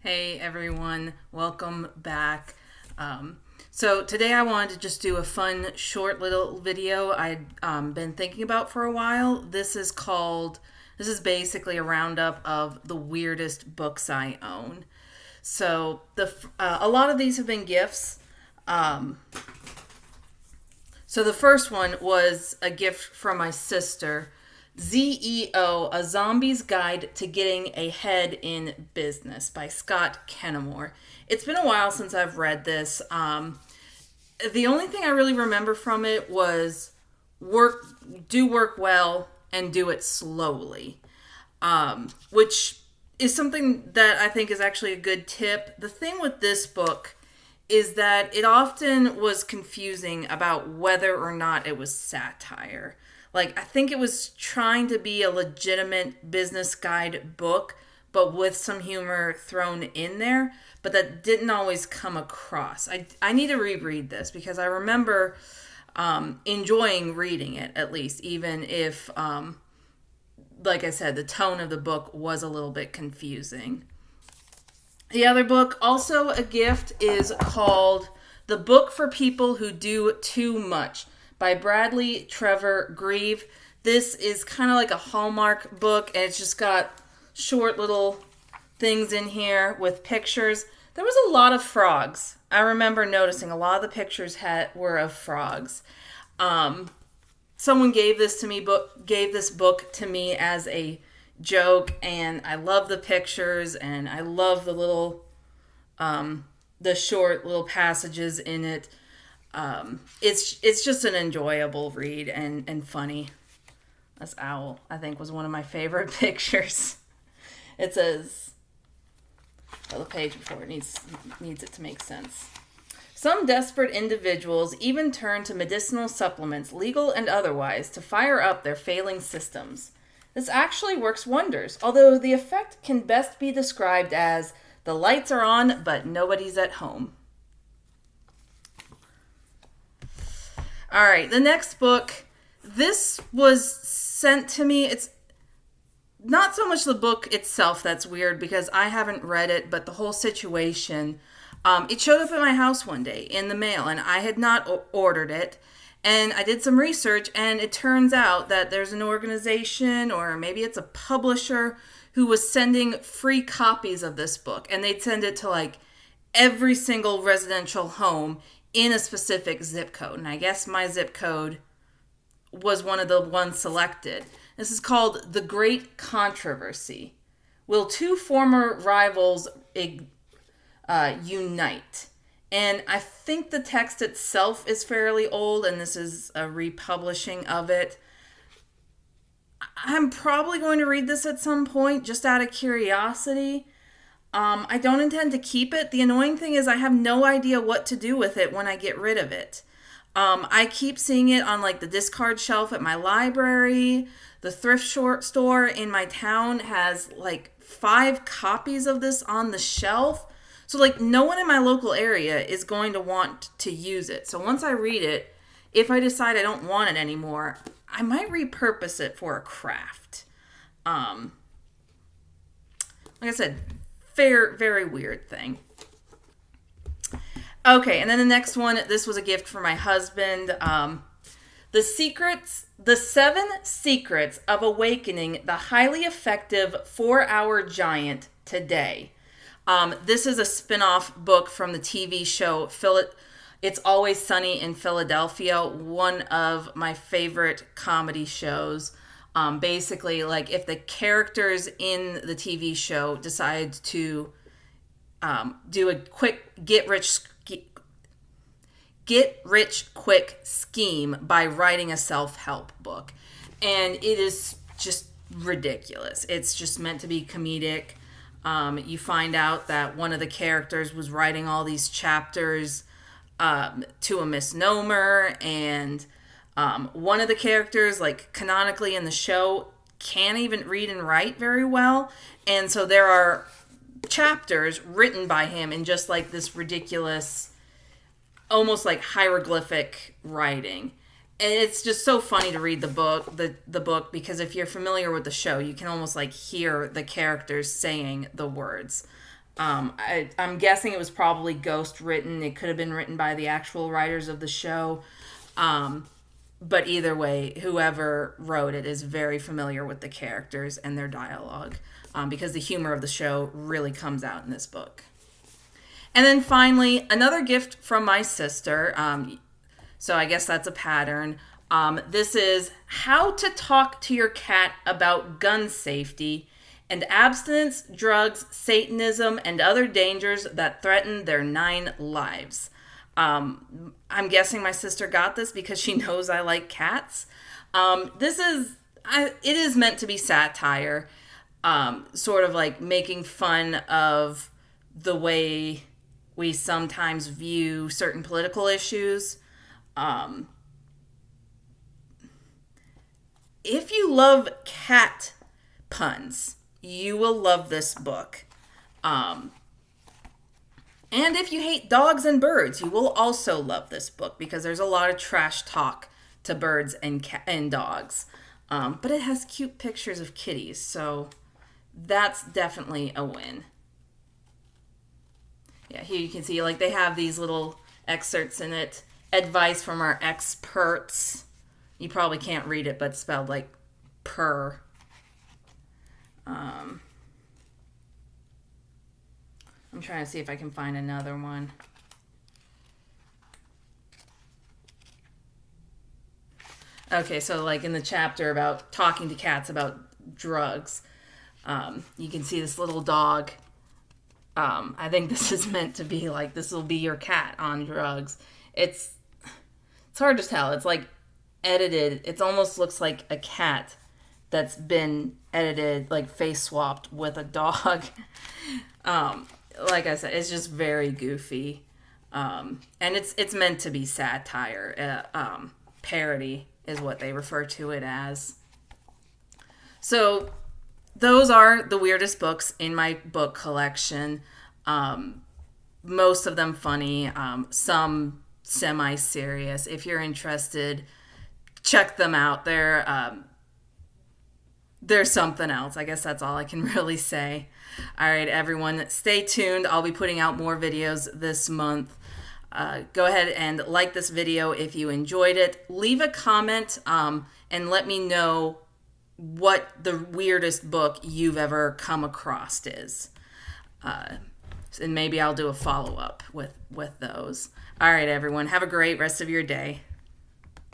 Hey everyone, welcome back. So today I wanted to just do a fun, short little video I'd been thinking about for a while. This is basically a roundup of the weirdest books I own. So a lot of these have been gifts. Um, so the first one was a gift from my sister. ZEO, A Zombie's Guide to Getting Ahead in Business by Scott Kennemore. It's been a while since I've read this. The only thing I really remember from it was do work well and do it slowly, which is something that I think is actually a good tip. The thing with this book is that it often was confusing about whether or not it was satire. Like, I think it was trying to be a legitimate business guide book, but with some humor thrown in there, but that didn't always come across. I need to reread this because I remember enjoying reading it, at least, even if, like I said, the tone of the book was a little bit confusing. The other book, also a gift, is called The Book for People Who Do Too Much by Bradley Trevor Grieve. This is kind of like a Hallmark book, and it's just got short little things in here with pictures. There was a lot of frogs. I remember noticing a lot of the pictures were of frogs. Someone gave this book to me as a joke, and I love the pictures, and I love the short little passages in it. It's just an enjoyable read and funny. This owl, I think, was one of my favorite pictures. It says, the page before it needs it to make sense. Some desperate individuals even turn to medicinal supplements, legal and otherwise, to fire up their failing systems. This actually works wonders, although the effect can best be described as the lights are on, but nobody's at home. All right, the next book. This was sent to me. It's not so much the book itself that's weird because I haven't read it, but the whole situation. It showed up at my house one day in the mail, and I had not ordered it. And I did some research, and it turns out that there's an organization, or maybe it's a publisher, who was sending free copies of this book. And they'd send it to like every single residential home in a specific zip code. And I guess my zip code was one of the ones selected. This is called The Great Controversy. Will two former rivals unite? And I think the text itself is fairly old, and this is a republishing of it. I'm probably going to read this at some point, just out of curiosity. I don't intend to keep it. The annoying thing is I have no idea what to do with it when I get rid of it. I keep seeing it on like the discard shelf at my library. The thrift store in my town has like 5 copies of this on the shelf. So, like, no one in my local area is going to want to use it. So once I read it, if I decide I don't want it anymore, I might repurpose it for a craft. Like I said, very weird thing. Okay, and then the next one, this was a gift for my husband. The 7 Secrets of Awakening the Highly Effective 4-Hour Giant Today. This is a spin-off book from the TV show It's Always Sunny in Philadelphia, one of my favorite comedy shows. Basically, like if the characters in the TV show decide to do a quick get rich quick scheme by writing a self-help book, and it is just ridiculous. It's just meant to be comedic. You find out that one of the characters was writing all these chapters to a misnomer, and one of the characters, like canonically in the show, can't even read and write very well, and so there are chapters written by him in just like this ridiculous, almost like hieroglyphic writing. And it's just so funny to read the book because if you're familiar with the show, you can almost like hear the characters saying the words. I'm guessing it was probably ghost written. It could have been written by the actual writers of the show. But either way, whoever wrote it is very familiar with the characters and their dialogue, because the humor of the show really comes out in this book. And then finally, another gift from my sister. So I guess that's a pattern. This is How to Talk to Your Cat About Gun Safety and Abstinence, Drugs, Satanism, and Other Dangers That Threaten Their 9 Lives. I'm guessing my sister got this because she knows I like cats. It is meant to be satire, sort of like making fun of the way we sometimes view certain political issues. If you love cat puns, you will love this book. And if you hate dogs and birds, you will also love this book because there's a lot of trash talk to birds and dogs. But it has cute pictures of kitties, so that's definitely a win. Yeah, here you can see, like, they have these little excerpts in it. Advice from our experts. You probably can't read it, but it's spelled like per. I'm trying to see if I can find another one. Okay, so like in the chapter about talking to cats about drugs, you can see this little dog. I think this is meant to be like, this will be your cat on drugs. It's hard to tell. It's like edited. It almost looks like a cat that's been edited, like face swapped with a dog. Like I said, it's just very goofy. And it's meant to be satire. Parody is what they refer to it as. So those are the weirdest books in my book collection. Most of them funny, some semi-serious. If you're interested, check them out. There's something else. I guess that's all I can really say. All right, everyone, stay tuned. I'll be putting out more videos this month. Go ahead and like this video if you enjoyed it. Leave a comment and let me know what the weirdest book you've ever come across is. And maybe I'll do a follow-up with those. All right, everyone. Have a great rest of your day.